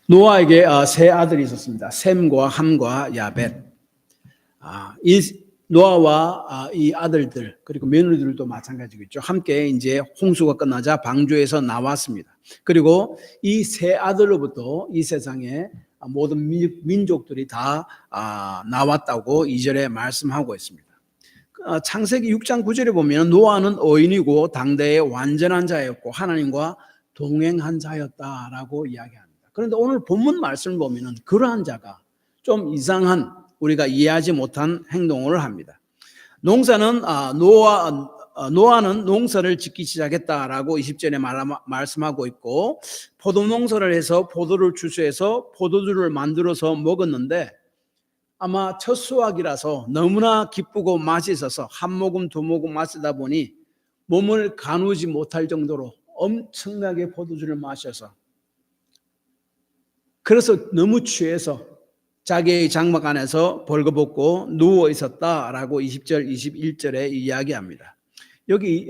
노아에게 세 아들이 있었습니다. 셈과 함과 야벳. 이 노아와 이 아들들 그리고 며느리들도 마찬가지겠죠. 함께 이제 홍수가 끝나자 방주에서 나왔습니다. 그리고 이 세 아들로부터 이 세상에 모든 민족들이 다 나왔다고 2절에 말씀하고 있습니다. 창세기 6장 9절에 보면 노아는 어인이고 당대의 완전한 자였고 하나님과 동행한 자였다라고 이야기합니다. 그런데 오늘 본문 말씀을 보면 그러한 자가 좀 이상한 우리가 이해하지 못한 행동을 합니다. 노아는 농사를 짓기 시작했다라고 20절에 말씀하고 있고 포도농사를 해서 포도를 추수해서 포도주를 만들어서 먹었는데 아마 첫 수확이라서 너무나 기쁘고 맛있어서 한 모금 두 모금 마시다 보니 몸을 가누지 못할 정도로 엄청나게 포도주를 마셔서 그래서 너무 취해서 자기의 장막 안에서 벌거벗고 누워 있었다라고 20절, 21절에 이야기합니다. 여기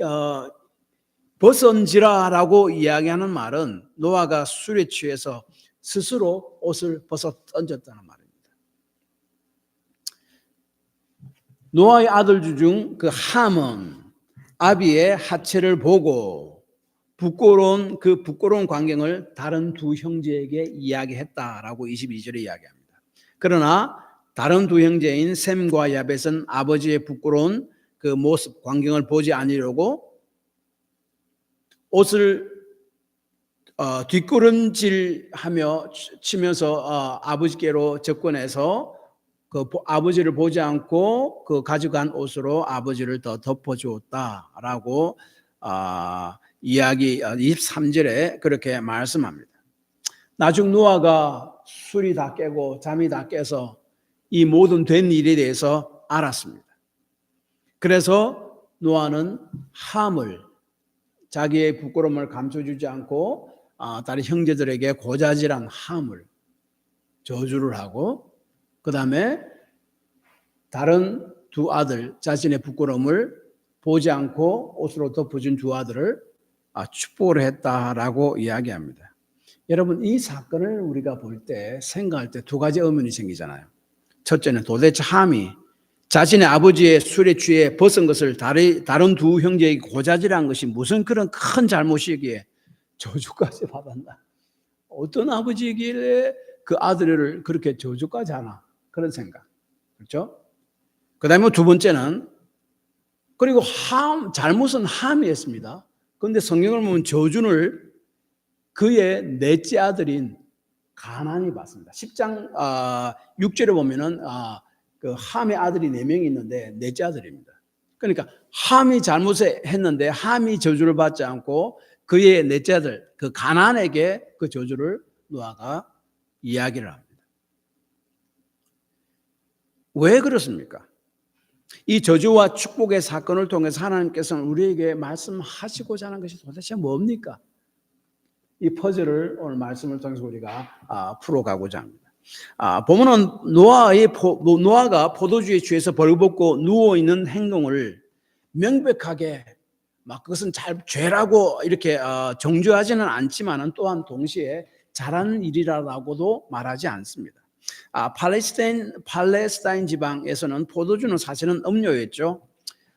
벗은지라라고 이야기하는 말은 노아가 술에 취해서 스스로 옷을 벗어 던졌다는 말입니다. 노아의 아들 중 그 함은 아비의 하체를 보고 부끄러운 광경을 다른 두 형제에게 이야기했다라고 22절에 이야기합니다. 그러나 다른 두 형제인 셈과 야벳은 아버지의 부끄러운 그 모습, 광경을 보지 않으려고 옷을 뒷걸음질하며 치면서 아버지께로 접근해서 그 아버지를 보지 않고 그 가져간 옷으로 아버지를 더 덮어주었다라고 이야기 23절에 그렇게 말씀합니다. 나중 노아가 술이 다 깨고 잠이 다 깨서 이 모든 된 일에 대해서 알았습니다. 그래서 노아는 함을 자기의 부끄러움을 감춰주지 않고 다른 형제들에게 고자질한 함을 저주를 하고 그 다음에 다른 두 아들 자신의 부끄러움을 보지 않고 옷으로 덮어준 두 아들을 축복을 했다라고 이야기합니다. 여러분 이 사건을 우리가 볼 때 생각할 때 두 가지 의문이 생기잖아요. 첫째는 도대체 함이 자신의 아버지의 술에 취해 벗은 것을 다른 두 형제에게 고자질한 것이 무슨 그런 큰 잘못이기에 저주까지 받았나? 어떤 아버지에게 그 아들을 그렇게 저주까지 하나? 그런 생각. 그렇죠? 그 다음에 두 번째는 그리고 잘못은 함이 했습니다. 그런데 성경을 보면 저주를 그의 넷째 아들인 가나안이 받습니다. 10장 6절에 보면은 그 함의 아들이 4명이 있는데 넷째 아들입니다. 그러니까 함이 잘못했는데 함이 저주를 받지 않고 그의 넷째 아들 그 가나안에게 그 저주를 노아가 이야기를 합니다. 왜 그렇습니까? 이 저주와 축복의 사건을 통해서 하나님께서는 우리에게 말씀하시고자 하는 것이 도대체 뭡니까? 이 퍼즐을 오늘 말씀을 통해서 우리가 풀어가고자 합니다. 보면은 노아가 포도주에 취해서 벌거벗고 누워있는 행동을 명백하게 그것은 죄라고 이렇게 정죄하지는 않지만은 또한 동시에 잘하는 일이라고도 말하지 않습니다. 팔레스타인 지방에서는 포도주는 사실은 음료였죠.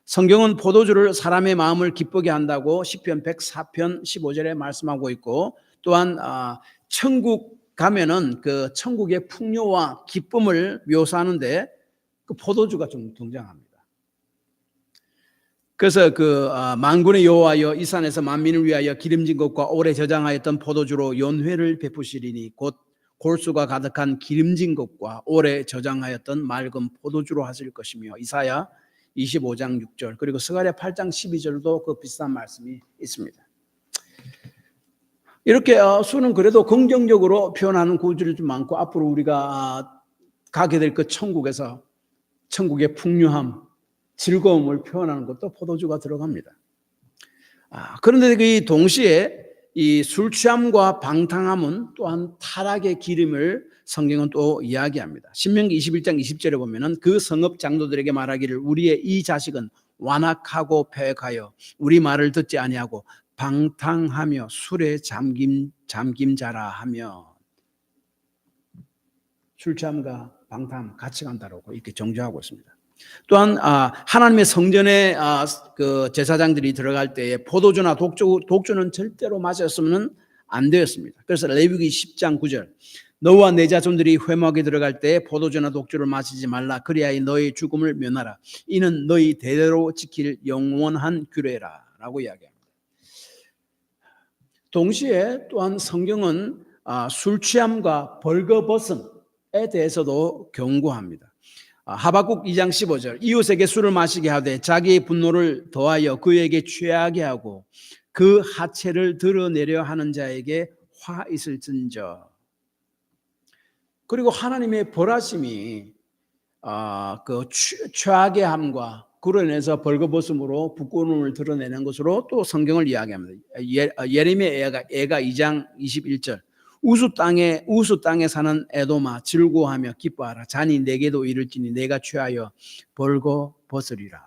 성경은 포도주를 사람의 마음을 기쁘게 한다고 시편 104편 15절에 말씀하고 있고 또한 천국 가면은 그 천국의 풍요와 기쁨을 묘사하는데 그 포도주가 좀 등장합니다. 그래서 그 만군의 여호와여 이 산에서 만민을 위하여 기름진 것과 오래 저장하였던 포도주로 연회를 베푸시리니 곧 골수가 가득한 기름진 것과 오래 저장하였던 맑은 포도주로 하실 것이며 이사야 25장 6절 그리고 스가랴 8장 12절도 그 비슷한 말씀이 있습니다. 이렇게 수는 그래도 긍정적으로 표현하는 구절이 좀 많고 앞으로 우리가 가게 될 그 천국에서 천국의 풍요함, 즐거움을 표현하는 것도 포도주가 들어갑니다. 그런데 그 동시에 이 술 취함과 방탕함은 또한 타락의 기름을 성경은 또 이야기합니다. 신명기 21장 20절에 보면은 그 성읍 장로들에게 말하기를 우리의 이 자식은 완악하고 패역하여 우리 말을 듣지 아니하고 방탕하며 술에 잠김자라 하며, 술 취함과 방탕 같이 간다라고 이렇게 정죄하고 있습니다. 또한 하나님의 성전에 그 제사장들이 들어갈 때에 포도주나 독주는 절대로 마셨으면 안 되었습니다. 그래서 레위기 10장 9절, 너와 내 자손들이 회막에 들어갈 때 포도주나 독주를 마시지 말라. 그리하여 너희 죽음을 면하라. 이는 너희 대대로 지킬 영원한 규례라 라고 이야기합니다. 동시에 또한 성경은 술 취함과 벌거벗음에 대해서도 경고합니다. 하박국 2장 15절, 이웃에게 술을 마시게 하되 자기의 분노를 더하여 그에게 취하게 하고 그 하체를 드러내려 하는 자에게 화 있을진저. 그리고 하나님의 벌하심이 그 취하게 함과 그로 인해서 벌거벗음으로 부끄러움을 드러내는 것으로 또 성경을 이야기합니다. 예레미야 애가 2장 21절, 우수 땅에 사는 에돔아 즐거워하며 기뻐하라. 잔이 내게도 이를지니 내가 취하여 벌거벗으리라.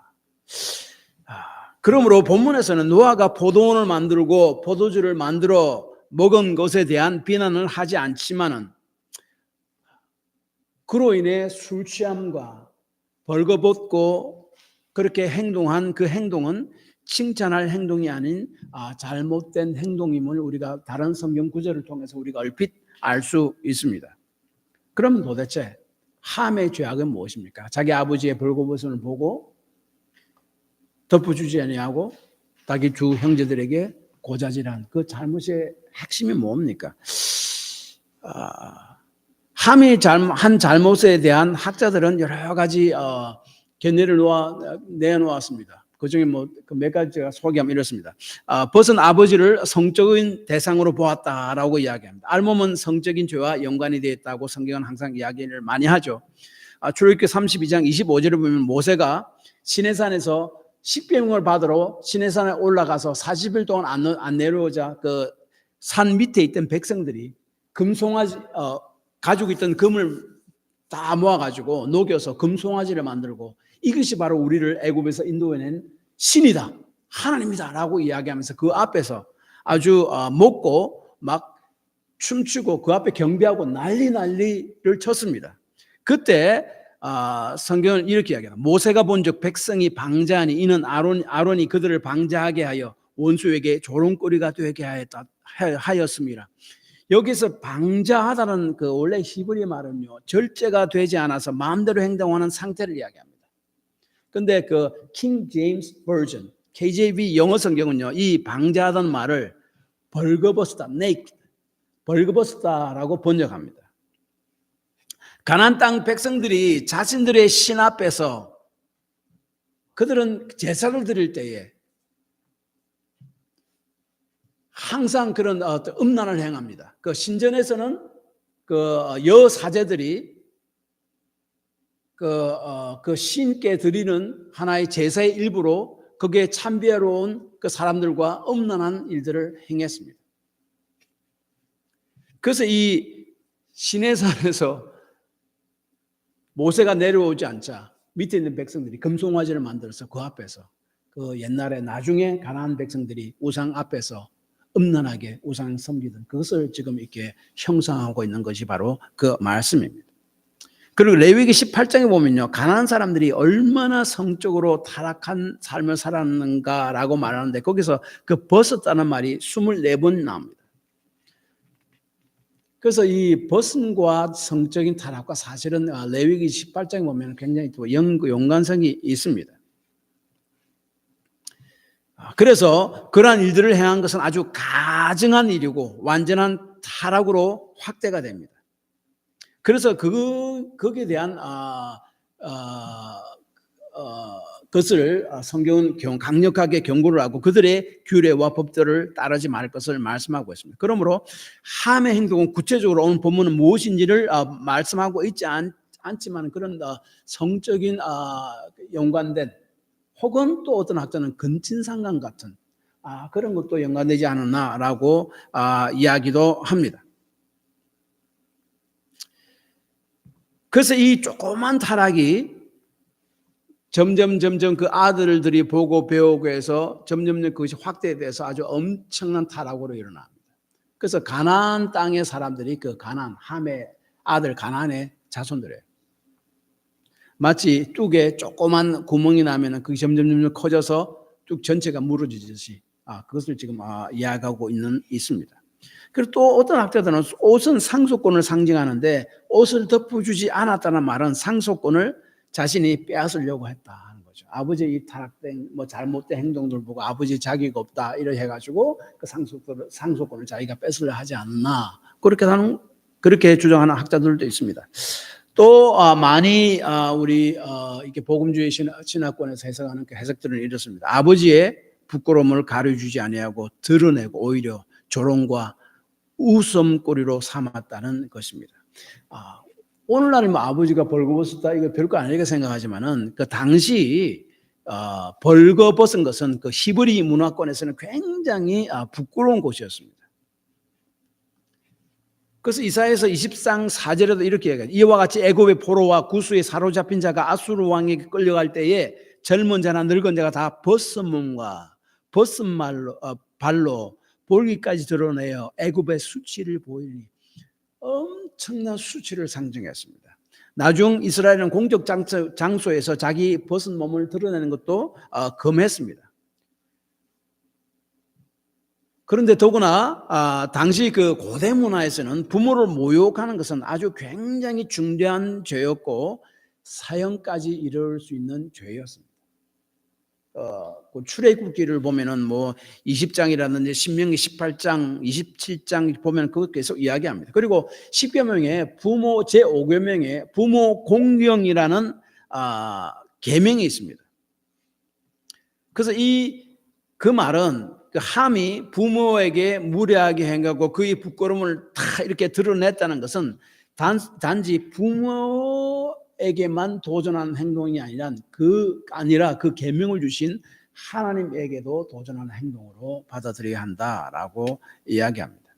그러므로 본문에서는 노아가 포도원을 만들고 포도주를 만들어 먹은 것에 대한 비난을 하지 않지만은, 그로 인해 술 취함과 벌거벗고 그렇게 행동한 그 행동은 칭찬할 행동이 아닌 잘못된 행동임을 우리가 다른 성경 구절을 통해서 우리가 얼핏 알 수 있습니다. 그러면 도대체 함의 죄악은 무엇입니까? 자기 아버지의 벌거벗음을 보고 덮어주지 아니하고 자기 주 형제들에게 고자질한 그 잘못의 핵심이 뭡니까? 함이 한 잘못에 대한 학자들은 여러 가지 견해를 내놓았습니다. 그중에 몇 가지 제가 소개하면 이렇습니다. 벗은 아버지를 성적인 대상으로 보았다라고 이야기합니다. 알몸은 성적인 죄와 연관이 되어 있다고 성경은 항상 이야기를 많이 하죠. 출애굽기 32장 25절을 보면 모세가 시내산에서 십계명을 받으러 시내산에 올라가서 40일 동안 안 내려오자 그 산 밑에 있던 백성들이 금송아지 가지고 있던 금을 다 모아가지고 녹여서 금송아지를 만들고 이것이 바로 우리를 애굽에서 인도해낸 신이다, 하나님이다 라고 이야기하면서 그 앞에서 아주 먹고 막 춤추고 그 앞에 경배하고 난리를 쳤습니다. 그때 성경은 이렇게 이야기합니다. 모세가 본즉 백성이 방자하니 이는 아론이 그들을 방자하게 하여 원수에게 조롱거리가 되게 하였습니다. 여기서 방자하다는 그 원래 히브리 말은요, 절제가 되지 않아서 마음대로 행동하는 상태를 이야기합니다. 근데 그 킹 제임스 버전, KJV 영어 성경은요, 이 방자하다는 말을 벌거벗다, naked, 벌거벗다라고 번역합니다. 가나안 땅 백성들이 자신들의 신 앞에서, 그들은 제사를 드릴 때에 항상 그런 음란을 행합니다. 그 신전에서는 그 여사제들이 그 신께 드리는 하나의 제사의 일부로 거기에 참배하러 온 그 사람들과 음란한 일들을 행했습니다. 그래서 이 시내산에서 모세가 내려오지 않자 밑에 있는 백성들이 금송아지를 만들어서 그 앞에서 그 옛날에 나중에 가나안 백성들이 우상 앞에서 음란하게 우상 섬기던 그것을 지금 이렇게 형상하고 있는 것이 바로 그 말씀입니다. 그리고 레위기 18장에 보면요, 가나안 사람들이 얼마나 성적으로 타락한 삶을 살았는가라고 말하는데 거기서 그 벗었다는 말이 24번 나옵니다. 그래서 이 벗음과 성적인 타락과 사실은 레위기 18장에 보면 굉장히 또 연관성이 있습니다. 그래서 그러한 일들을 행한 것은 아주 가증한 일이고 완전한 타락으로 확대가 됩니다. 그래서 거기에 대한 것을 성경은 강력하게 경고를 하고 그들의 규례와 법들을 따르지 말 것을 말씀하고 있습니다. 그러므로 함의 행동은 구체적으로 오늘 본문은 무엇인지를 말씀하고 있지 않지만 그런 성적인 연관된 혹은 또 어떤 학자는 근친상간 같은 그런 것도 연관되지 않았나라고 이야기도 합니다. 그래서 이 조그만 타락이 점점 그 아들들이 보고 배우고 해서 점점 그것이 확대돼서 아주 엄청난 타락으로 일어납니다. 그래서 가나안 땅의 사람들이 그 가나안, 함의 아들 가나안의 자손들이에요. 마치 뚝에 조그만 구멍이 나면 그게 점점 커져서 뚝 전체가 무너지듯이 그것을 지금 이야기하고 있습니다. 그리고 또 어떤 학자들은 옷은 상속권을 상징하는데 옷을 덮어주지 않았다는 말은 상속권을 자신이 빼앗으려고 했다 하는 거죠. 아버지의 이 타락된 잘못된 행동들 보고 아버지 자기가 없다 이래 해가지고 그 상속권을 자기가 뺏으려 하지 않나 그렇게 주장하는 학자들도 있습니다. 또 많이 우리 이렇게 복음주의 신학권에서 해석하는 그 해석들은 이렇습니다. 아버지의 부끄러움을 가려주지 아니하고 드러내고 오히려 조롱과 웃음거리로 삼았다는 것입니다. 오늘날이면 아버지가 벌거벗었다 이거 별거 아니게 생각하지만은 그 당시 벌거벗은 것은 그 히브리 문화권에서는 굉장히 부끄러운 곳이었습니다. 그래서 이사야서 20장 4절에도 이렇게 얘기해요. 이와 같이 애굽의 포로와 구스에 사로잡힌 자가 아수르 왕에게 끌려갈 때에 젊은 자나 늙은 자가 다 벗은 몸과 벗은 발로 볼기까지 드러내어 애굽의 수치를 보이니 엄청난 수치를 상징했습니다. 나중 이스라엘은 공적 장소에서 자기 벗은 몸을 드러내는 것도 금했습니다. 그런데 더구나 당시 그 고대 문화에서는 부모를 모욕하는 것은 아주 굉장히 중대한 죄였고 사형까지 이를 수 있는 죄였습니다. 그 출애굽기를 보면은 20장이라든지 신명기 18장, 27장 보면 그것 계속 이야기합니다. 그리고 10계명에 부모 제5계명에 부모 공경이라는 계명이 있습니다. 그래서 그 말은 그 함이 부모에게 무례하게 행하고 그의 부끄러움을 다 이렇게 드러냈다는 것은 단지 부모에게만 도전하는 행동이 아니라 그 계명을 주신 하나님에게도 도전하는 행동으로 받아들여야 한다라고 이야기합니다.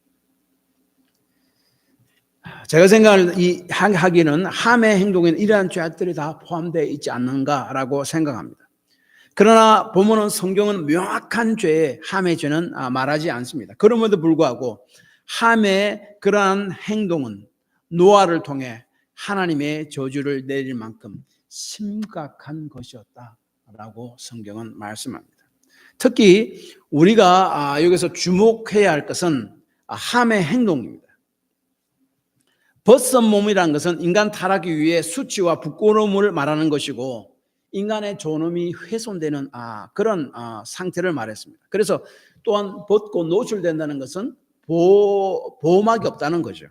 제가 생각하기는 함의 행동에는 이러한 죄악들이 다 포함되어 있지 않는가라고 생각합니다. 그러나 보면은 성경은 명확한 죄에 함의 죄는 말하지 않습니다. 그럼에도 불구하고 함의 그러한 행동은 노아를 통해 하나님의 저주를 내릴 만큼 심각한 것이었다라고 성경은 말씀합니다. 특히 우리가 여기서 주목해야 할 것은 함의 행동입니다. 벗은 몸이라는 것은 인간 타락이 위해 수치와 부끄러움을 말하는 것이고 인간의 존엄이 훼손되는 그런 상태를 말했습니다. 그래서 또한 벗고 노출된다는 것은 보호막이 없다는 거죠.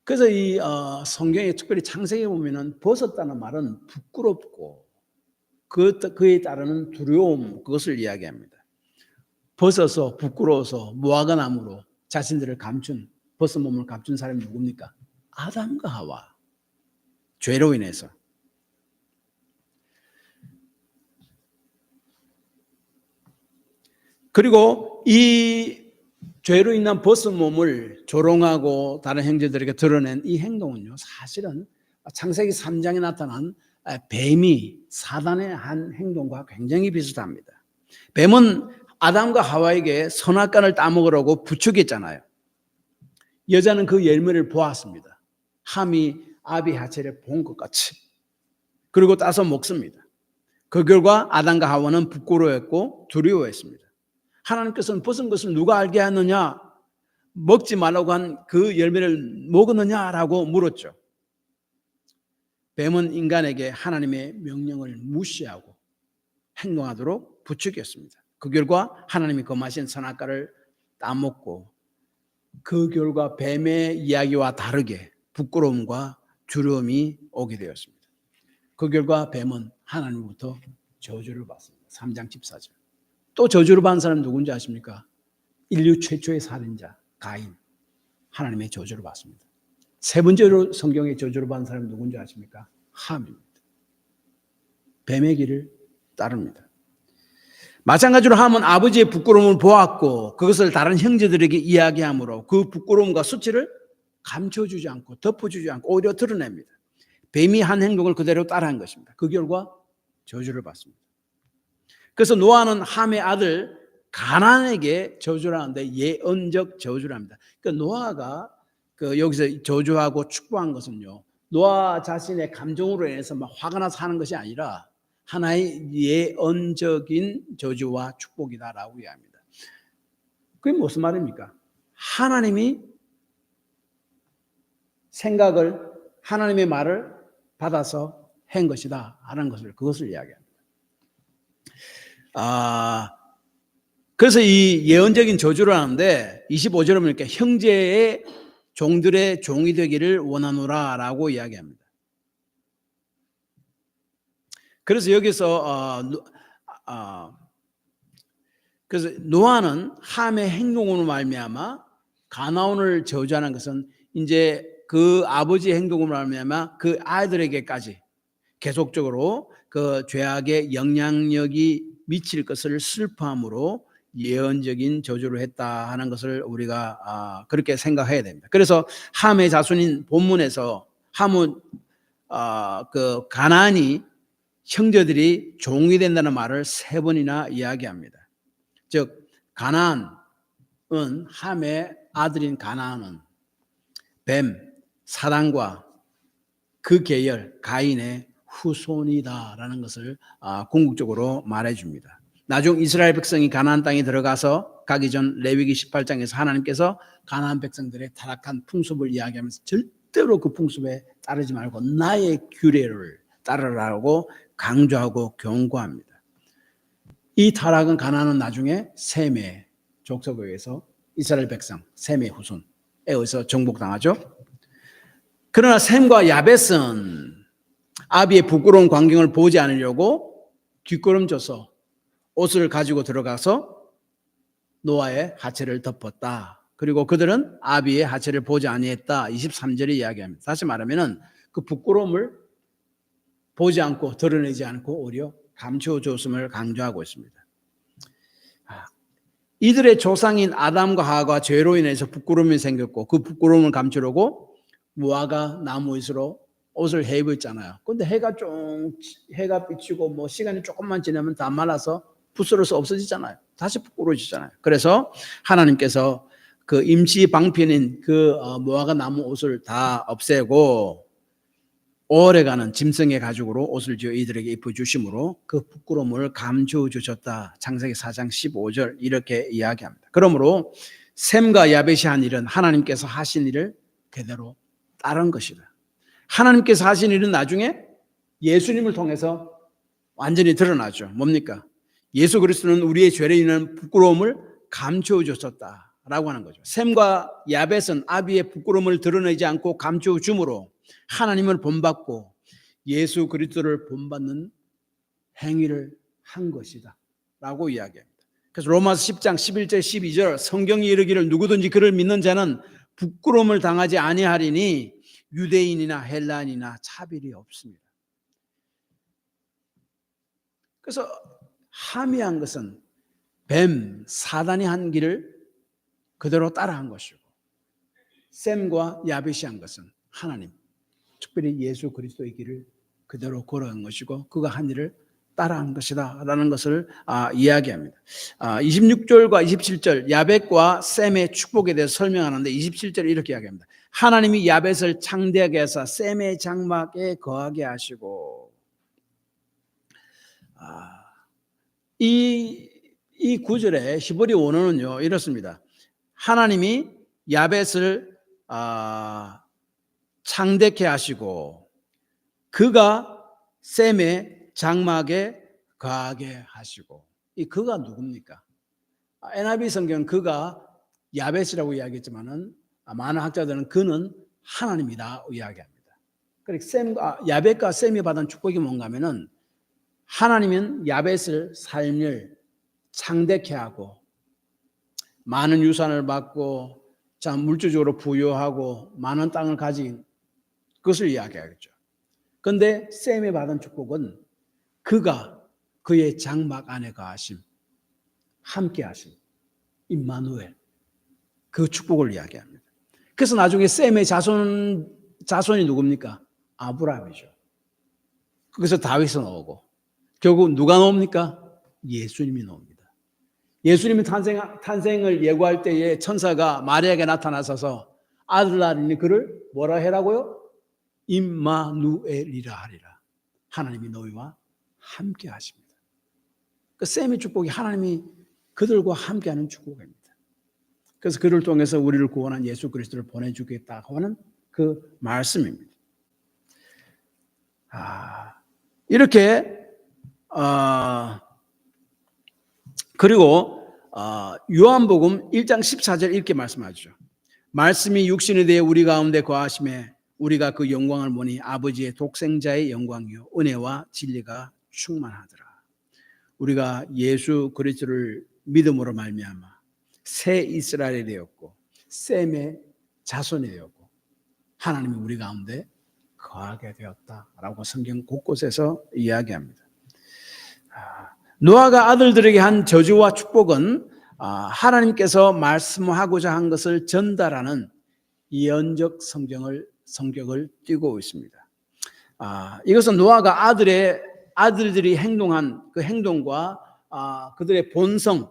그래서 이 성경에 특별히 창세기에 보면은 벗었다는 말은 부끄럽고 그에 따르는 두려움 그것을 이야기합니다. 벗어서 부끄러워서 무화과나무로 자신들을 벗은 몸을 감춘 사람이 누굽니까? 아담과 하와. 죄로 인해서. 그리고 이 죄로 인한 벗은 몸을 조롱하고 다른 형제들에게 드러낸 이 행동은요, 사실은 창세기 3장에 나타난 뱀이 사단의 한 행동과 굉장히 비슷합니다. 뱀은 아담과 하와에게 선악과를 따먹으라고 부추겼잖아요. 여자는 그 열매를 보았습니다. 함이 아비 하체를 본 것 같이. 그리고 따서 먹습니다. 그 결과 아담과 하와는 부끄러워했고 두려워했습니다. 하나님께서는 벗은 것을 누가 알게 하느냐? 먹지 말라고 한 그 열매를 먹었느냐라고 물었죠. 뱀은 인간에게 하나님의 명령을 무시하고 행동하도록 부추겼습니다. 그 결과 하나님이 금하신 선악과를 따먹고 그 결과 뱀의 이야기와 다르게 부끄러움과 두려움이 오게 되었습니다. 그 결과 뱀은 하나님부터 저주를 받습니다. 3장 14절. 또 저주를 받은 사람은 누군지 아십니까? 인류 최초의 살인자 가인. 하나님의 저주를 받습니다. 세 번째로 성경의 저주를 받은 사람은 누군지 아십니까? 함입니다. 뱀의 길을 따릅니다. 마찬가지로 함은 아버지의 부끄러움을 보았고 그것을 다른 형제들에게 이야기함으로 그 부끄러움과 수치를 감춰주지 않고 덮어주지 않고 오히려 드러냅니다. 뱀이 한 행동을 그대로 따라한 것입니다. 그 결과 저주를 받습니다. 그래서 노아는 함의 아들 가나안에게 저주를 하는데 예언적 저주를 합니다. 그러니까 노아가 여기서 저주하고 축복한 것은요, 노아 자신의 감정으로 인해서 막 화가 나서 하는 것이 아니라 하나의 예언적인 저주와 축복이다라고 이야기합니다. 그게 무슨 말입니까? 하나님이 생각을, 하나님의 말을 받아서 한 것이다 하는 것을, 그것을 이야기합니다. 그래서 이 예언적인 저주를 하는데 25절에 보니까 형제의 종들의 종이 되기를 원하노라 라고 이야기합니다. 그래서 여기서 그래서 노아는 함의 행동으로 말미암아 가나온을 저주하는 것은 이제 그 아버지의 행동으로 말미암아 그 아이들에게까지 계속적으로 그 죄악의 영향력이 미칠 것을 슬퍼함으로 예언적인 저주를 했다 하는 것을 우리가 그렇게 생각해야 됩니다. 그래서 함의 자손인 본문에서 함은 그 가나안이 형제들이 종이 된다는 말을 3번이나 이야기합니다. 즉 가나안은, 함의 아들인 가나안은 뱀, 사단과 그 계열 가인의 후손이다라는 것을 궁극적으로 말해줍니다. 나중 이스라엘 백성이 가나안 땅에 들어가서 가기 전 레위기 18장에서 하나님께서 가나안 백성들의 타락한 풍습을 이야기하면서 절대로 그 풍습에 따르지 말고 나의 규례를 따르라고 강조하고 경고합니다. 이 타락은 가나안은 나중에 셈의 족속에 의해서 이스라엘 백성 셈의 후손에 의해서 정복당하죠. 그러나 셈과 야벳은 아비의 부끄러운 광경을 보지 않으려고 뒷걸음져서 옷을 가지고 들어가서 노아의 하체를 덮었다. 그리고 그들은 아비의 하체를 보지 아니했다. 23절에 이야기합니다. 다시 말하면 그 부끄러움을 보지 않고 드러내지 않고 오히려 감춰줬음을 강조하고 있습니다. 이들의 조상인 아담과 하와가 죄로 인해서 부끄러움이 생겼고 그 부끄러움을 감추려고 무화과 나무잇으로 옷을 해 입었잖아요. 근데 해가 비치고 뭐 시간이 조금만 지나면 다 말라서 부스러서 없어지잖아요. 다시 부끄러워지잖아요. 그래서 하나님께서 그 임시 방편인 그 무화과 나무 옷을 다 없애고 오래가는 짐승의 가죽으로 옷을 지어 이들에게 입혀주심으로 그 부끄러움을 감추어 주셨다. 창세기 4장 15절 이렇게 이야기합니다. 그러므로 셈과 야벳이 한 일은 하나님께서 하신 일을 그대로 따른 것이다. 하나님께서 하신 일은 나중에 예수님을 통해서 완전히 드러나죠. 뭡니까? 예수 그리스도는 우리의 죄로 인한 부끄러움을 감추어 주셨다라고 하는 거죠. 셈과 야벳은 아비의 부끄러움을 드러내지 않고 감추어 줌으로 하나님을 본받고 예수 그리스도를 본받는 행위를 한 것이다 라고 이야기합니다. 그래서 로마서 10장 11절 12절 성경이 이르기를 누구든지 그를 믿는 자는 부끄러움을 당하지 아니하리니 유대인이나 헬라인이나 차별이 없습니다. 그래서 함이 한 것은 뱀, 사단이 한 길을 그대로 따라한 것이고 셈과 야벳이 한 것은 하나님, 특별히 예수 그리스도의 길을 그대로 걸어간 것이고 그가 한 일을 따라한 것이다 라는 것을 이야기합니다. 26절과 27절 야벳과 셈의 축복에 대해서 설명하는데 27절에 이렇게 이야기합니다. 하나님이 야벳을 창대하게 하사 셈의 장막에 거하게 하시고 이 구절의 히브리 원어는요 이렇습니다. 하나님이 야벳을 창대케 하시고 그가 셈의 장막에 거하게 하시고 이 그가 누굽니까? NIV 성경은 그가 야벳이라고 이야기했지만은 많은 학자들은 그는 하나님이다 이야기합니다. 그러니까 야벳과 셈이 받은 축복이 뭔가 하면은 하나님은 야벳을 삶을 창대케 하고 많은 유산을 받고 물질적으로 부유하고 많은 땅을 가진 그것을 이야기하겠죠. 그런데 셈이 받은 축복은 그가 그의 장막 안에 거하심, 함께 하심, 임마누엘 그 축복을 이야기합니다. 그래서 나중에 셈의 자손이 누굽니까? 아브라함이죠. 그래서 다윗은 나오고 결국 누가 나옵니까? 예수님이 나옵니다. 예수님이 탄생을 예고할 때에 천사가 마리아에게 나타나서서 아들 낳으니 그를 뭐라 해라고요? 임마누엘이라 하리라. 하나님이 너희와 함께 하십니다. 그 셈의 축복이 하나님이 그들과 함께하는 축복입니다. 그래서 그를 통해서 우리를 구원한 예수 그리스도를 보내주겠다고 하는 그 말씀입니다. 이렇게 그리고 요한복음 1장 14절 이렇게 말씀하죠. 말씀이 육신이 되어 우리 가운데 거하심에 우리가 그 영광을 보니 아버지의 독생자의 영광이요 은혜와 진리가 충만하더라. 우리가 예수 그리스도를 믿음으로 말미암아 새 이스라엘이 되었고 셈의 자손이 되었고 하나님이 우리 가운데 거하게 되었다라고 성경 곳곳에서 이야기합니다. 노아가 아들들에게 한 저주와 축복은 하나님께서 말씀하고자 한 것을 전달하는 예언적 성격을 띠고 있습니다. 이것은 노아가 아들들이 행동한 그 행동과 그들의 본성을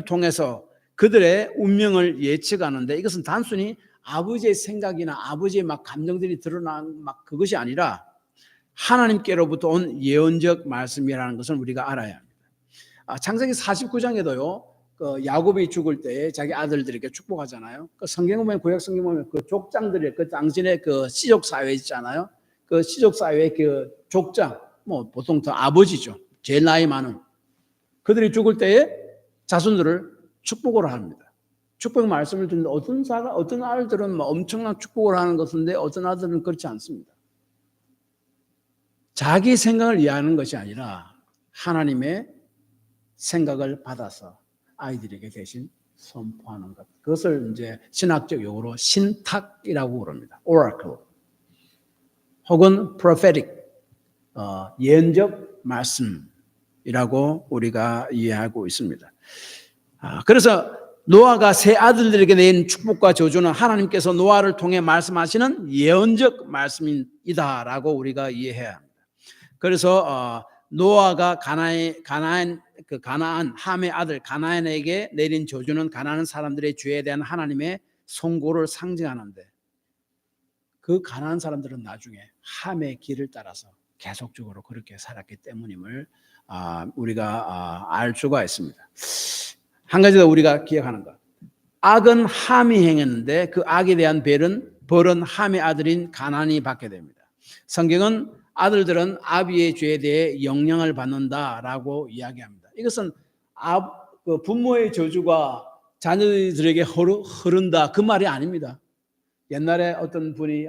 통해서 그들의 운명을 예측하는데 이것은 단순히 아버지의 생각이나 아버지의 막 감정들이 드러난 막 그것이 아니라 하나님께로부터 온 예언적 말씀이라는 것을 우리가 알아야 합니다. 창세기 49장에도요, 그 야곱이 죽을 때 자기 아들들에게 축복하잖아요. 그 성경 보면 구약 성경 보면 그 족장들이 그 당신의 그 시족 사회 있잖아요. 그 시족 사회의 그 족장, 뭐 보통 더 아버지죠. 제일 나이 많은 그들이 죽을 때에 자손들을 축복을 합니다. 축복 말씀을 듣는데 어떤 아들들은 뭐 엄청난 축복을 하는 것인데 어떤 아들은 그렇지 않습니다. 자기 생각을 이해하는 것이 아니라 하나님의 생각을 받아서 아이들에게 대신 선포하는 것. 그것을 이제 신학적 용어로 신탁이라고 그럽니다. Oracle. 혹은 prophetic. 예언적 말씀이라고 우리가 이해하고 있습니다. 그래서 노아가 세 아들들에게 낸 축복과 저주는 하나님께서 노아를 통해 말씀하시는 예언적 말씀이다라고 우리가 이해해야 합니다. 그래서 노아가 가나안 함의 아들 가나안에게 내린 저주는 가나안 사람들의 죄에 대한 하나님의 선고를 상징하는데 그 가나안 사람들은 나중에 함의 길을 따라서 계속적으로 그렇게 살았기 때문임을 우리가 알 수가 있습니다. 한 가지 더 우리가 기억하는 것. 악은 함이 행했는데 그 악에 대한 벌은 함의 아들인 가나안이 받게 됩니다. 성경은 아들들은 아비의 죄에 대해 영향을 받는다라고 이야기합니다. 이것은 부모의 저주가 자녀들에게 흐른다 그 말이 아닙니다. 옛날에 어떤 분이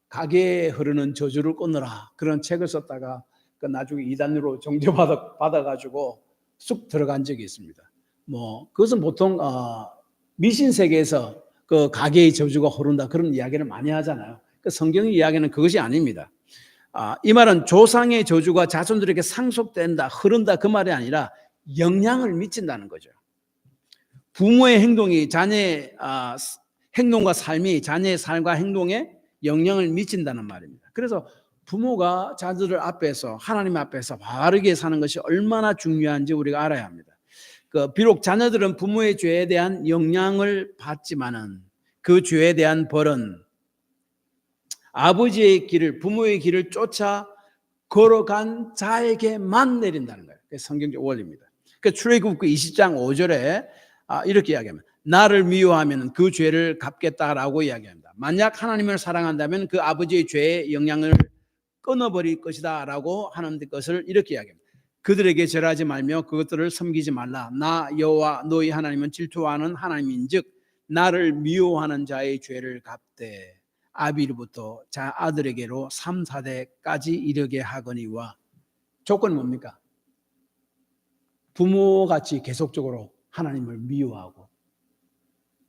가게에 흐르는 저주를 끊으라 그런 책을 썼다가 나중에 이단으로 정죄받아가지고 쑥 들어간 적이 있습니다. 그것은 보통 미신 세계에서 그 가게의 저주가 흐른다 그런 이야기를 많이 하잖아요. 성경의 이야기는 그것이 아닙니다. 이 말은 조상의 저주가 자손들에게 상속된다, 흐른다 그 말이 아니라 영향을 미친다는 거죠. 부모의 행동이 자녀의 행동과 삶이 자녀의 삶과 행동에 영향을 미친다는 말입니다. 그래서 부모가 자녀들 앞에서 하나님 앞에서 바르게 사는 것이 얼마나 중요한지 우리가 알아야 합니다. 비록 자녀들은 부모의 죄에 대한 영향을 받지만은 그 죄에 대한 벌은 아버지의 길을 부모의 길을 쫓아 걸어간 자에게만 내린다는 거예요. 그게 성경적 원리입니다. 출애굽기 20장 5절에 이렇게 이야기합니다. 나를 미워하면 그 죄를 갚겠다라고 이야기합니다. 만약 하나님을 사랑한다면 그 아버지의 죄의 영향을 끊어버릴 것이다 라고 하는 것을 이렇게 이야기합니다. 그들에게 절하지 말며 그것들을 섬기지 말라. 나 여호와 너희 하나님은 질투하는 하나님인즉 나를 미워하는 자의 죄를 갚되 아비로부터 아들에게로 3, 4대까지 이르게 하거니와. 조건이 뭡니까? 부모같이 계속적으로 하나님을 미워하고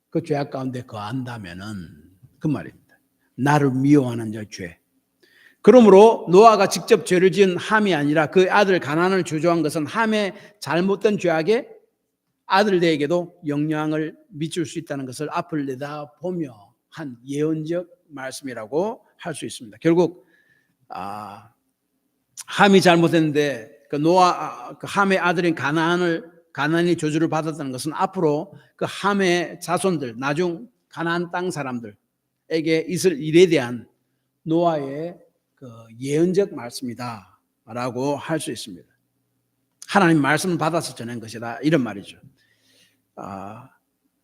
그 죄악 가운데 거한다면은 그 말입니다. 나를 미워하는 자의 죄. 그러므로 노아가 직접 죄를 지은 함이 아니라 그 아들 가나안을 주저한 것은 함의 잘못된 죄악에 아들들에게도 영향을 미칠 수 있다는 것을 앞을 내다보며 한 예언적 말씀이라고 할 수 있습니다. 결국 함이 잘못했는데 그 그 함의 아들인 가나안이 저주를 받았다는 것은 앞으로 그 함의 자손들, 나중 가나안 땅 사람들에게 있을 일에 대한 노아의 그 예언적 말씀이다라고 할 수 있습니다. 하나님 말씀을 받아서 전한 것이다, 이런 말이죠.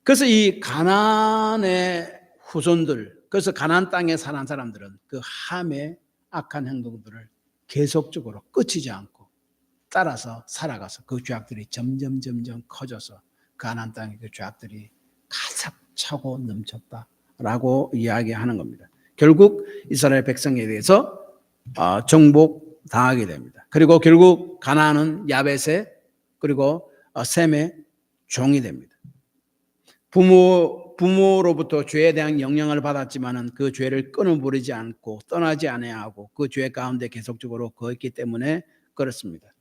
그래서 이 가나안의 후손들, 그래서 가나안 땅에 사는 사람들은 그 함의 악한 행동들을 계속적으로 끝이지 않고 따라서 살아가서 그 죄악들이 점점 커져서 가나안 땅의 그 죄악들이 가득 차고 넘쳤다라고 이야기하는 겁니다. 결국 이스라엘 백성에 대해서 정복당하게 됩니다. 그리고 결국 가나안은 야벳의 그리고 셈의 종이 됩니다. 부모로부터 죄에 대한 영향을 받았지만은 그 죄를 끊어버리지 않고 떠나지 아니하고 그 죄 가운데 계속적으로 거했기 때문에 그렇습니다.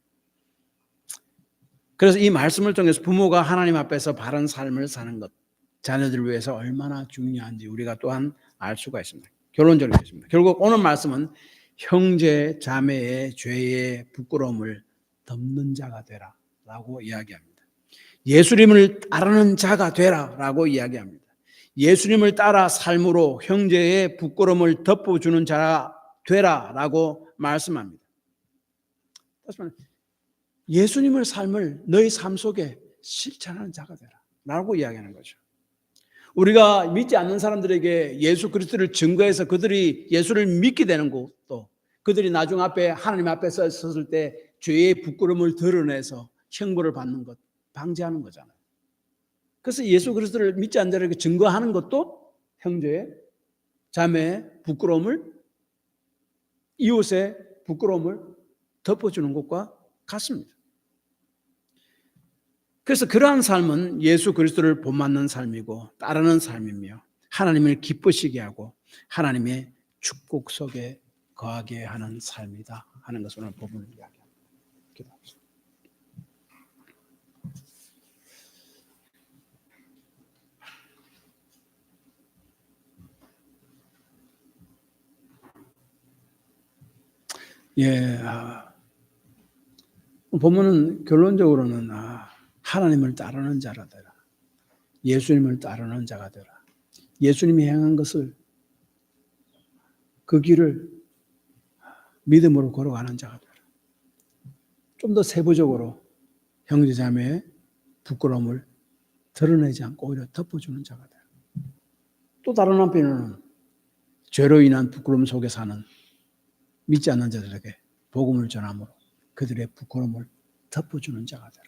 그래서 이 말씀을 통해서 부모가 하나님 앞에서 바른 삶을 사는 것, 자녀들을 위해서 얼마나 중요한지 우리가 또한 알 수가 있습니다. 결론적으로 있습니다. 결국 오늘 말씀은 형제 자매의 죄의 부끄러움을 덮는 자가 되라 라고 이야기합니다. 예수님을 따르는 자가 되라 라고 이야기합니다. 예수님을 따라 삶으로 형제의 부끄러움을 덮어주는 자가 되라 라고 말씀합니다. 예수님의 삶을 너희 삶 속에 실천하는 자가 되라 라고 이야기하는 거죠. 우리가 믿지 않는 사람들에게 예수 그리스도를 증거해서 그들이 예수를 믿게 되는 것도, 그들이 나중 앞에 하나님 앞에 섰을 때 죄의 부끄러움을 드러내서 형벌을 받는 것 방지하는 거잖아요. 그래서 예수 그리스도를 믿지 않는 자에게 증거하는 것도 형제의 자매의 부끄러움을, 이웃의 부끄러움을 덮어주는 것과 같습니다. 그래서 그러한 삶은 예수 그리스도를 본받는 삶이고 따르는 삶이며 하나님을 기쁘시게 하고 하나님의 축복 속에 거하게 하는 삶이다 하는 것을 오늘 본문을 이야기합니다. 기도합시다. 본문은 결론적으로는 하나님을 따르는 자가 되라. 예수님을 따르는 자가 되라. 예수님이 행한 것을, 그 길을 믿음으로 걸어가는 자가 되라. 좀 더 세부적으로 형제자매의 부끄러움을 드러내지 않고 오히려 덮어주는 자가 되라. 또 다른 한편으로는 죄로 인한 부끄러움 속에 사는 믿지 않는 자들에게 복음을 전함으로 그들의 부끄러움을 덮어주는 자가 되라.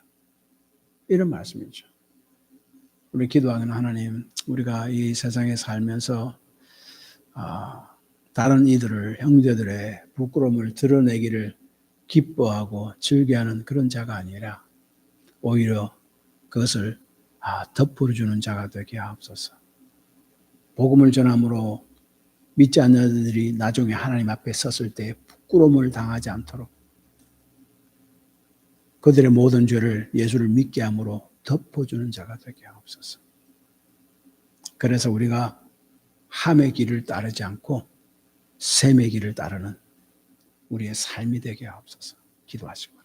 이런 말씀이죠. 우리 기도하는 하나님, 우리가 이 세상에 살면서 다른 이들을, 형제들의 부끄러움을 드러내기를 기뻐하고 즐겨하는 그런 자가 아니라 오히려 그것을 덮어주는 자가 되게 하옵소서. 복음을 전함으로 믿지 않는 자들이 나중에 하나님 앞에 섰을 때 부끄러움을 당하지 않도록 그들의 모든 죄를 예수를 믿게 함으로 덮어주는 자가 되게 하옵소서. 그래서 우리가 함의 길을 따르지 않고 셈의 길을 따르는 우리의 삶이 되게 하옵소서. 기도하시고